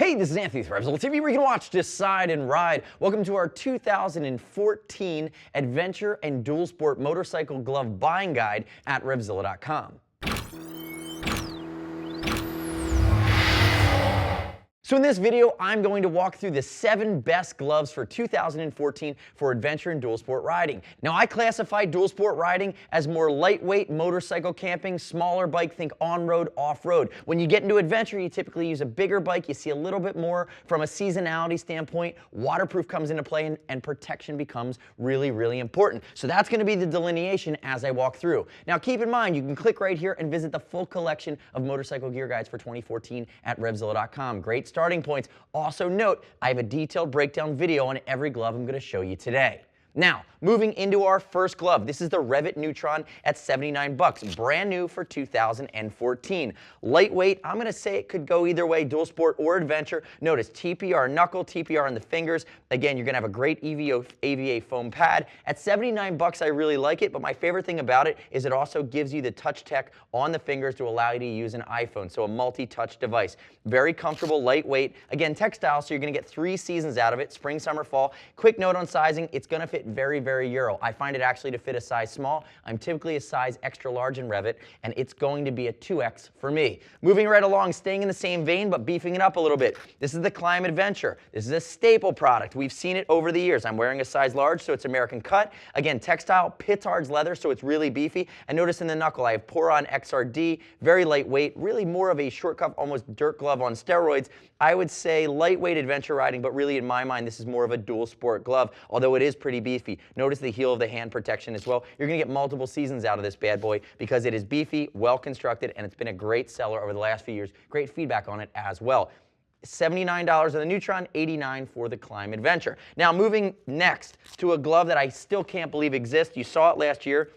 Hey, this is Anthony with RevZilla TV, where you can watch, decide, and ride. Welcome to our 2014 Adventure and Dual Sport Motorcycle Glove Buying Guide at RevZilla.com. So in this video, I'm going to walk through the 7 best gloves for 2014 for adventure and dual sport riding. Now, I classify dual sport riding as more lightweight motorcycle camping, smaller bike, think on-road, off-road. When you get into adventure, you typically use a bigger bike. You see a little bit more from a seasonality standpoint. Waterproof comes into play, and protection becomes really, really important. So that's going to be the delineation as I walk through. Now, keep in mind, you can click right here and visit the full collection of motorcycle gear guides for 2014 at RevZilla.com. Great starting points. Also note, I have a detailed breakdown video on every glove I'm going to show you today. Now, moving into our first glove, this is the Revit Neutron at $79, brand new for 2014. Lightweight, I'm going to say it could go either way, dual sport or adventure. Notice TPR knuckle, TPR on the fingers. Again, you're going to have a great AVA foam pad. At $79, I really like it, but my favorite thing about it is it also gives you the touch tech on the fingers to allow you to use an iPhone, so a multi-touch device. Very comfortable, lightweight. Again, textile, so you're going to get 3 seasons out of it, spring, summer, fall. Quick note on sizing, it's going to fit very, very Euro. I find it actually to fit a size small. I'm typically a size extra large in Revit, and it's going to be a 2X for me. Moving right along, staying in the same vein, but beefing it up a little bit. This is the Climb Adventure. This is a staple product. We've seen it over the years. I'm wearing a size large, so it's American cut. Again, textile, Pitard's leather, so it's really beefy. And notice in the knuckle, I have Poron XRD, very lightweight, really more of a short cuff, almost dirt glove on steroids. I would say lightweight adventure riding, but really in my mind, this is more of a dual sport glove, although it is pretty beefy. Notice the heel of the hand protection as well. You're going to get multiple seasons out of this bad boy because it is beefy, well constructed, and it's been a great seller over the last few years. Great feedback on it as well. $79 on the Neutron, $89 for the Climb Adventure. Now moving next to a glove that I still can't believe exists. You saw it last year.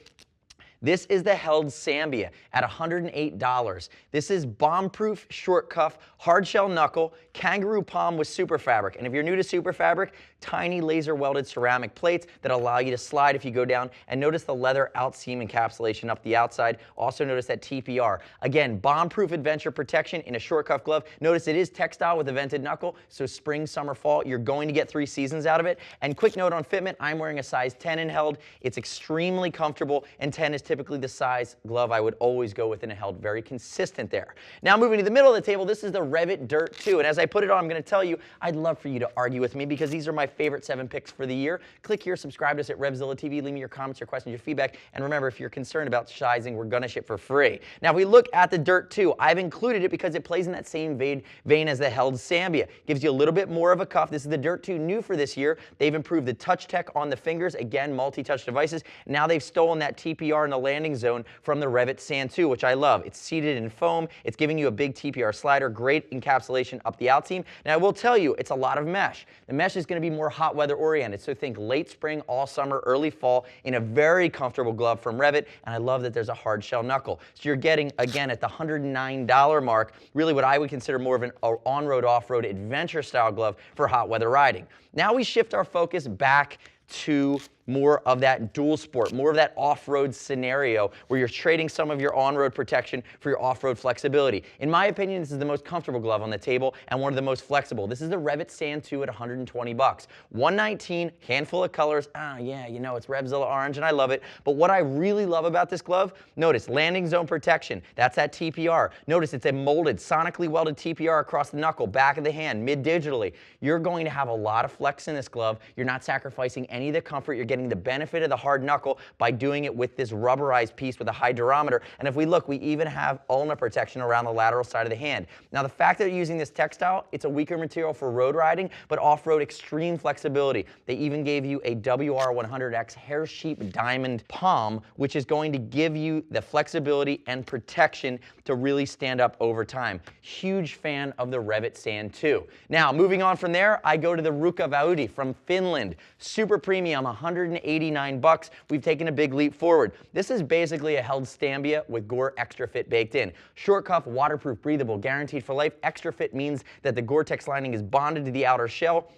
This is the Held Zambia at $108. This is bomb-proof, short cuff, hard shell knuckle, kangaroo palm with super fabric. And if you're new to super fabric, tiny laser welded ceramic plates that allow you to slide if you go down. And notice the leather outseam encapsulation up the outside. Also notice that TPR. Again, bomb-proof adventure protection in a short cuff glove. Notice it is textile with a vented knuckle, so spring, summer, fall, you're going to get 3 seasons out of it. And quick note on fitment, I'm wearing a size 10 in Held. It's extremely comfortable, and 10 is typically the size glove I would always go with in a Held. Very consistent there. Now moving to the middle of the table, this is the Revit Dirt 2. And as I put it on, I'm going to tell you, I'd love for you to argue with me because these are my favorite 7 picks for the year. Click here, subscribe to us at RevZilla TV, leave me your comments, your questions, your feedback. And remember, if you're concerned about sizing, we're going to ship for free. Now, if we look at the Dirt 2, I've included it because it plays in that same vein as the Held Zambia. Gives you a little bit more of a cuff. This is the Dirt 2 new for this year. They've improved the touch tech on the fingers. Again, multi-touch devices. Now they've stolen that TPR in the landing zone from the Revit Sand 2, which I love. It's seated in foam. It's giving you a big TPR slider, great encapsulation up the outseam. Now I will tell you, it's a lot of mesh. The mesh is going to be more hot weather oriented, so think late spring, all summer, early fall in a very comfortable glove from Revit, and I love that there's a hard shell knuckle. So you're getting, again, at the $109 mark, really what I would consider more of an on-road, off-road adventure style glove for hot weather riding. Now we shift our focus back to more of that dual sport, more of that off-road scenario where you're trading some of your on-road protection for your off-road flexibility. In my opinion, this is the most comfortable glove on the table and one of the most flexible. This is the Revit Sand 2 at $120. $119, handful of colors. Yeah, you know, it's RevZilla orange and I love it. But what I really love about this glove, notice landing zone protection. That's that TPR. Notice it's a molded, sonically welded TPR across the knuckle, back of the hand, mid-digitally. You're going to have a lot of flex in this glove. You're not sacrificing any of the comfort. You're getting the benefit of the hard knuckle by doing it with this rubberized piece with a high durometer. And if we look, we even have ulna protection around the lateral side of the hand. Now the fact that they're using this textile, it's a weaker material for road riding, but off-road extreme flexibility. They even gave you a WR100X hair sheep diamond palm, which is going to give you the flexibility and protection to really stand up over time. Huge fan of the Revit Sand 2. Now moving on from there, I go to the Ruka Vaudi from Finland. Super premium, $189. We've taken a big leap forward. This is basically a Held Zambia with Gore Extra Fit baked in. Short cuff, waterproof, breathable, guaranteed for life. Extra Fit means that the Gore-Tex lining is bonded to the outer shell.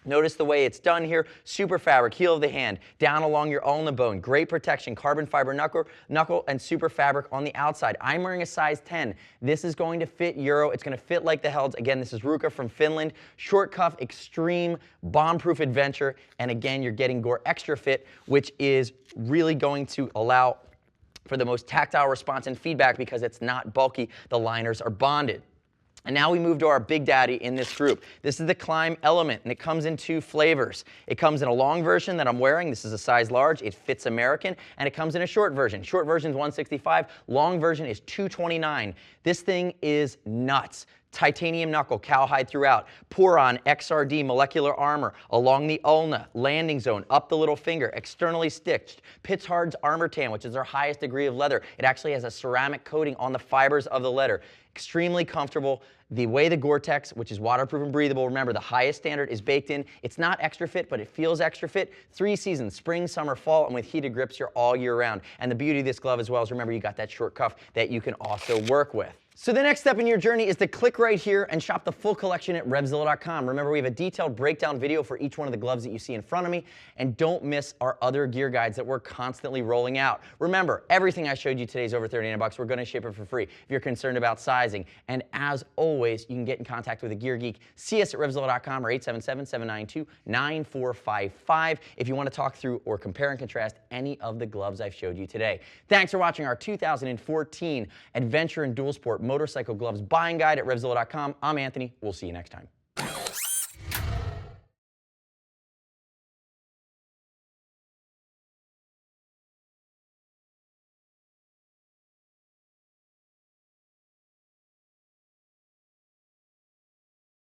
Notice the way it's done here. Super fabric, heel of the hand, down along your ulna bone. Great protection, carbon fiber knuckle, and super fabric on the outside. I'm wearing a size 10. This is going to fit Euro. It's going to fit like the Helds. Again, this is Ruka from Finland. Short cuff, extreme, bomb-proof adventure. And again, you're getting Gore Extra Fit, which is really going to allow for the most tactile response and feedback because it's not bulky. The liners are bonded. And now we move to our big daddy in this group. This is the Climb Element, and it comes in 2 flavors. It comes in a long version that I'm wearing. This is a size large. It fits American, and it comes in a short version. Short version is $165. Long version is $229. This thing is nuts. Titanium knuckle, cowhide throughout. Poron XRD molecular armor along the ulna, landing zone, up the little finger, externally stitched. Pitts Hard's Armor Tan, which is our highest degree of leather. It actually has a ceramic coating on the fibers of the leather. Extremely comfortable. The way the Gore-Tex, which is waterproof and breathable, remember the highest standard is baked in. It's not extra fit, but it feels extra fit. 3 seasons, spring, summer, fall, and with heated grips, you're all year round. And the beauty of this glove as well is remember you got that short cuff that you can also work with. So the next step in your journey is to click right here and shop the full collection at RevZilla.com. Remember, we have a detailed breakdown video for each one of the gloves that you see in front of me. And don't miss our other gear guides that we're constantly rolling out. Remember, everything I showed you today is over $39. We're going to ship it for free if you're concerned about sizing. And as always, you can get in contact with a gear geek. See us at RevZilla.com or 877-792-9455 if you want to talk through or compare and contrast any of the gloves I've showed you today. Thanks for watching our 2014 Adventure and Dual Sport Motorcycle Gloves Buying Guide at RevZilla.com. I'm Anthony. We'll see you next time.